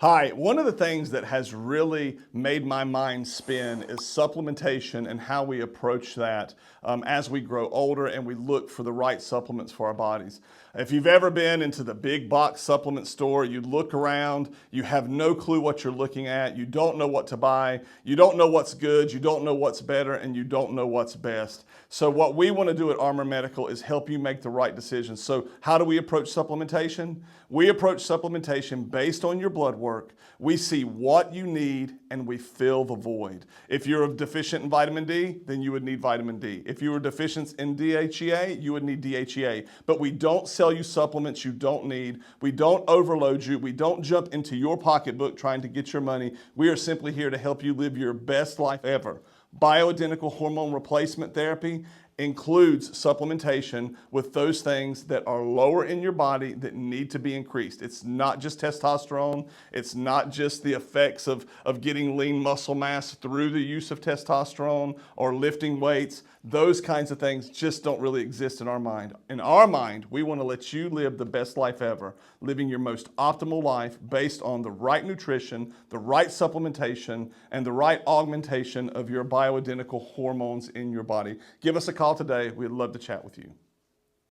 Hi, one of the things that has really made my mind spin is supplementation and how we approach that as we grow older and we look for the right supplements for our bodies. If you've ever been into the big box supplement store, you look around, you have no clue what you're looking at, you don't know what to buy, you don't know what's good, you don't know what's better, and you don't know what's best. So what we want to do at Armur Medical is help you make the right decisions. So how do we approach supplementation? We approach supplementation based on your blood work. We see what you need and we fill the void. If you're deficient in vitamin D, then you would need vitamin D. If you were deficient in DHEA, you would need DHEA. But we don't sell you supplements you don't need. We don't overload you. We don't jump into your pocketbook trying to get your money. We are simply here to help you live your best life ever. Bioidentical hormone replacement therapy includes supplementation with those things that are lower in your body that need to be increased. It's not just testosterone. It's not just the effects of getting lean muscle mass through the use of testosterone or lifting weights. Those kinds of things just don't really exist in our mind. In our mind, we want to let you live the best life ever, living your most optimal life based on the right nutrition, the right supplementation, and the right augmentation of your bioidentical hormones in your body. Give us a call today. We'd love to chat with you.